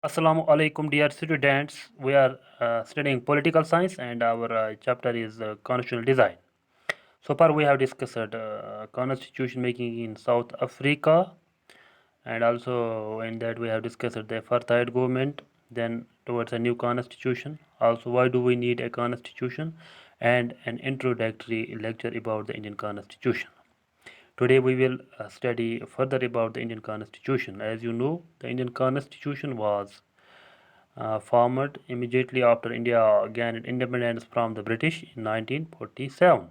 Assalamu alaikum, dear students. We are studying political science, and our chapter is constitutional design. So far, we have discussed constitution making in South Africa, and also in that we have discussed the apartheid government, then towards a new constitution. Also, why do we need a constitution, and an introductory lecture about the Indian constitution. Today we will study further about the Indian constitution. As you know, the Indian constitution was formed immediately after India gained independence from the British in 1947.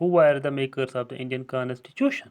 Who were the makers of the Indian Constitution?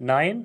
9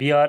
BR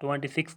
26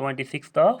26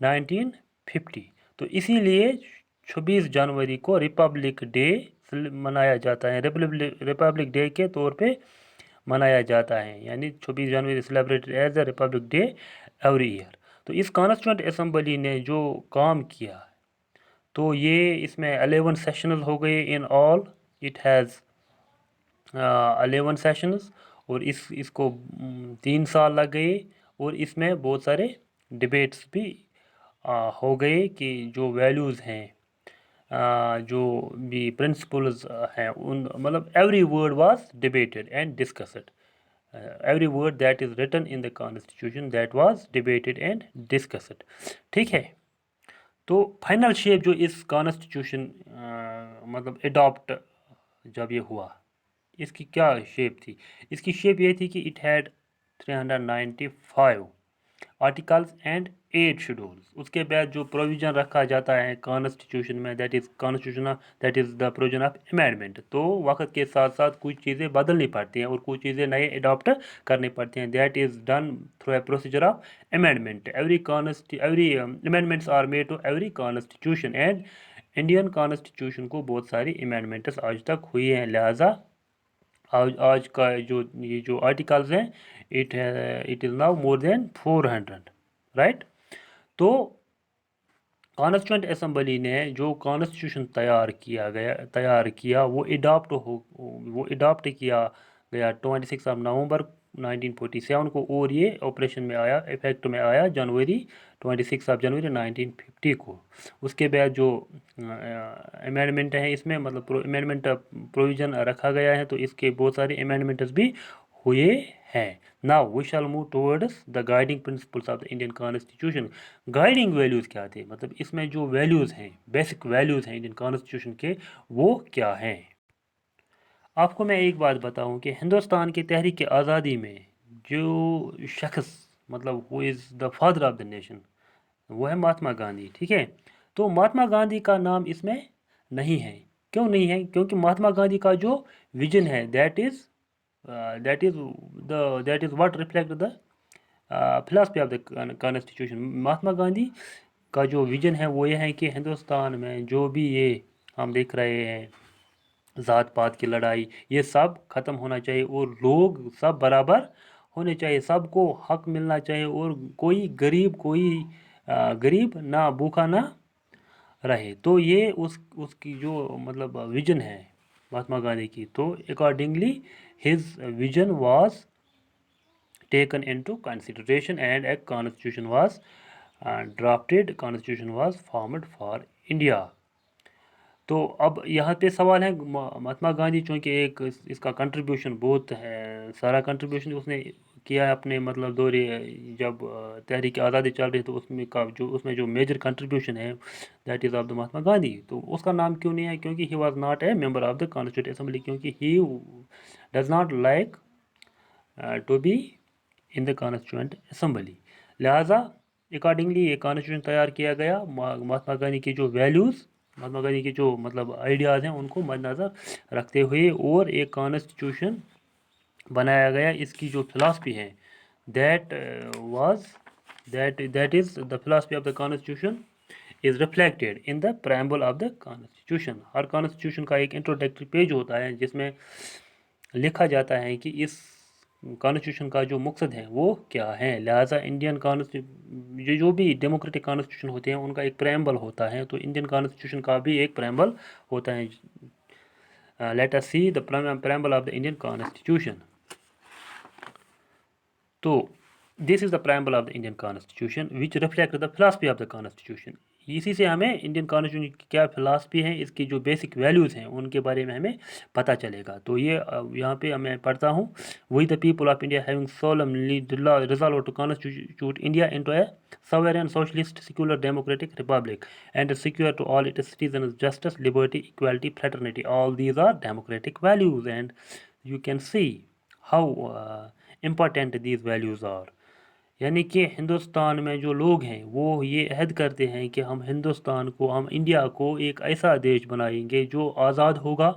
1950। تو اسی لیے 26 جنوری کو republic day منایا جاتا ہے، republic day کے طور پہ منایا جاتا ہے، یعنی 26 January celebrated as a republic day every year. تو اس کانسٹیٹوئنٹ اسمبلی نے جو کام کیا تو یہ اس میں 11 سیشنز ہو گئے ان آل، اٹ ہیز 11 سیشنز، اور اس کو 3 سال لگ گئے، اور اس میں بہت سارے ڈبیٹس بھی ہو گئے کہ جو ویلیوز ہیں، جو بھی پرنسپلز ہیں، ان مطلب every word was debated and discussed, every word that is written in the constitution that was debated and discussed, ٹھیک ہے۔ تو فائنل شیپ جو اس کانسٹیٹیوشن مطلب اڈاپٹ جب یہ ہوا، اس کی کیا شیپ تھی؟ اس کی شیپ یہ تھی کہ it had 395 articles and 8 schedules. اس کے بعد جو پروویژن رکھا جاتا ہے کانسٹیٹیوشن میں، that is the provision of amendment, تو وقت کے ساتھ ساتھ کچھ چیزیں بدلنی پڑتی ہیں اور کچھ چیزیں نئے اڈاپٹ کرنی پڑتی ہیں، that is done through a procedure of amendment. Every amendments are made to every constitution, and Indian constitution کو بہت ساری امینڈمنٹس آج تک ہوئی ہیں، لہٰذا آج کا یہ جو آرٹیکلز ہیں it is now more than 400، right. تو کانسٹیٹوئنٹ اسمبلی نے جو کانسٹیٹیوشن تیار کیا وہ اڈاپٹ کیا گیا 26 نومبر 1947 کو، اور یہ آپریشن میں آیا، افیکٹ میں آیا 26 جنوری 1950 کو۔ اس کے بعد جو امینڈمنٹ ہیں اس میں مطلب امینڈمنٹ پروویژن رکھا گیا ہے، تو اس کے بہت سارے امینڈمنٹس بھی ہوئے ہیں۔ Now we shall move towards the guiding principles of the Indian Constitution۔ Guiding values کیا تھے، مطلب اس میں جو ویلیوز ہیں، بیسک ویلیوز ہیں انڈین کانسٹیٹیوشن کے، وہ کیا ہیں؟ آپ کو میں ایک بات بتاؤں کہ ہندوستان کی تحریک آزادی میں جو شخص مطلب who is the father of the nation وہ ہے مہاتما گاندھی، ٹھیک ہے۔ تو مہاتما گاندھی کا نام اس میں نہیں ہے، کیوں نہیں ہے؟ کیونکہ مہاتما گاندھی کا جو ویژن ہے that is what reflect the philosophy of the constitution. Mahatma Gandhi کا جو ویژن ہے وہ یہ ہے کہ ہندوستان میں جو بھی یہ ہم دیکھ رہے ہیں ذات پات کی لڑائی، یہ سب ختم ہونا چاہیے، اور لوگ سب برابر ہونے چاہیے، سب کو حق ملنا چاہیے، اور کوئی غریب نہ بھوکا نہ رہے۔ تو یہ اس کی جو مطلب ویژن ہے مہاتما گاندھی کی، تو accordingly his vision was taken into consideration and a constitution was drafted، constitution was formed for India۔ تو اب یہاں پہ سوال ہے مہاتما گاندھی چونکہ ایک اس کا کنٹریبیوشن بہت ہے، سارا کنٹریبیوشن اس نے کیا ہے اپنے مطلب دورے جب تحریک آزادی چل رہی تو اس میں جو میجر کنٹریبیوشن ہے that is of the Mahatma Gandhi. تو اس کا نام کیوں نہیں ہے؟ کیونکہ he was not a member of the constituent assembly, کیونکہ he does not like to be in the constituent assembly, لہٰذا اکارڈنگلی یہ کانسٹیٹیوشن تیار کیا گیا مہاتما گاندھی کی جو ویلیوز، مہاتما گاندھی کے جو مطلب آئیڈیاز ہیں ان کو مد نظر رکھتے ہوئے، اور ایک کانسٹیٹیوشن بنایا گیا۔ اس کی جو فلاسفی ہے that is the philosophy of the constitution is reflected in the preamble of the constitution. Hare constitution کا ایک انٹروڈکٹری پیج ہوتا ہے جس میں لکھا جاتا ہے کہ اس کانسٹیٹیوشن کا جو مقصد ہے وہ کیا ہے، لہٰذا انڈین جو بھی ڈیموکریٹک کانسٹیٹیوشن ہوتے ہیں ان کا ایک پریمبل ہوتا ہے، تو انڈین کانسٹیٹیوشن کا بھی ایک پریمبل ہوتا ہے۔ Let us see the preamble of the Indian Constitution۔ تو this is the preamble of the Indian Constitution which reflects the philosophy of the Constitution۔ اسی سے ہمیں انڈین کانسٹیٹیوشن کی کیا فلاسفی ہے، اس کی جو بیسک ویلیوز ہیں ان کے بارے میں ہمیں پتہ چلے گا۔ تو یہ یہاں پہ میں پڑھتا ہوں، we the people of India having solemnly resolved to constitute India into a sovereign socialist secular democratic republic and secure to all its citizens justice, liberty, equality, fraternity, all these are democratic values and you can see how important these values are۔ یعنی کہ ہندوستان میں جو لوگ ہیں وہ یہ عہد کرتے ہیں کہ ہم انڈیا کو ایک ایسا دیش بنائیں گے جو آزاد ہوگا،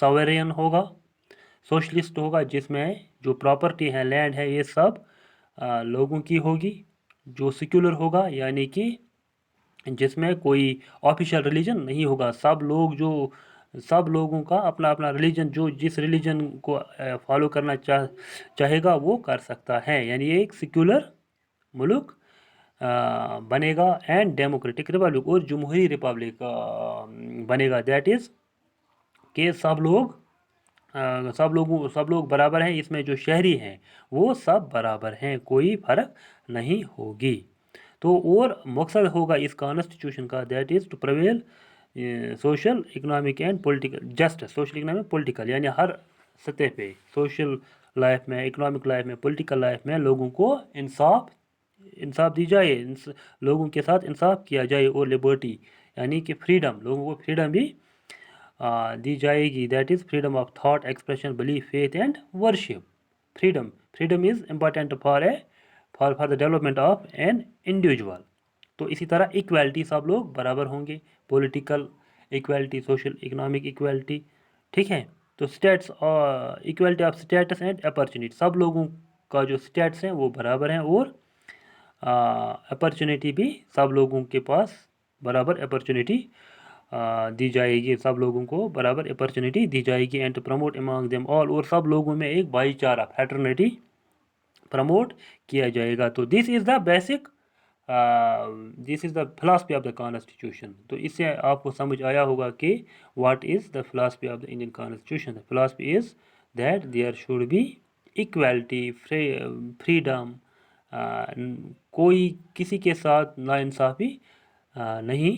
سوورین ہوگا، سوشلسٹ ہوگا، جس میں جو پراپرٹی ہے، لینڈ ہے، یہ سب لوگوں کی ہوگی، جو سیکولر ہوگا، یعنی کہ جس میں کوئی آفیشیل ریلیجن نہیں ہوگا. سب لوگوں کا اپنا اپنا ریلیجن، جو جس ریلیجن کو فالو کرنا چاہے گا وہ کر سکتا ہے. یعنی یہ ایک سیکولر ملک بنے گا اینڈ ڈیموکریٹک ریپبلک، اور جمہوری ریپبلک بنے گا. دیٹ از کہ سب لوگ برابر ہیں. اس میں جو شہری ہیں وہ سب برابر ہیں، کوئی فرق نہیں ہوگی. تو اور مقصد ہوگا اس کانسٹیٹیوشن کا، that is to prevail social economic and political justice. Social economic political یعنی ہر سطح پہ، سوشل لائف میں، اکنامک لائف میں، پولیٹیکل لائف میں لوگوں کو انصاف دی جائے، لوگوں کے ساتھ انصاف کیا جائے. اور لبرٹی یعنی کہ فریڈم، لوگوں کو فریڈم بھی دی جائے گی. That is freedom of thought, expression, belief, faith and worship. Freedom is important for the development of an individual. تو اسی طرح ایکویلٹی، سب لوگ برابر ہوں گے، political equality, social economic equality. ٹھیک ہے. تو equality of status and opportunity, سب لوگوں کا جو اسٹیٹس ہیں وہ برابر ہیں، اور اپرچونیٹی بھی سب لوگوں کے پاس برابر اپرچونیٹی دی جائے گی. سب لوگوں کو برابر اپرچونیٹی دی جائے گی. And to promote among them all, اور سب لوگوں میں ایک بھائی چارہ، فیٹرنیٹی پروموٹ کیا جائے گا. تو this is the basic, this is the philosophy of the constitution. تو اس سے آپ کو سمجھ آیا ہوگا کہ what is the philosophy of the Indian constitution. The philosophy is that there should be equality, freedom, کوئی کسی کے ساتھ ناانصافی نہیں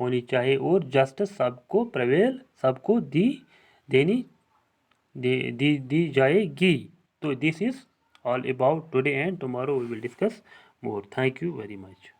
ہونی چاہیے، اور جسٹس سب کو پرویل، سب کو دی جائے گی. تو this is all about today, and tomorrow we will discuss more. Thank you very much.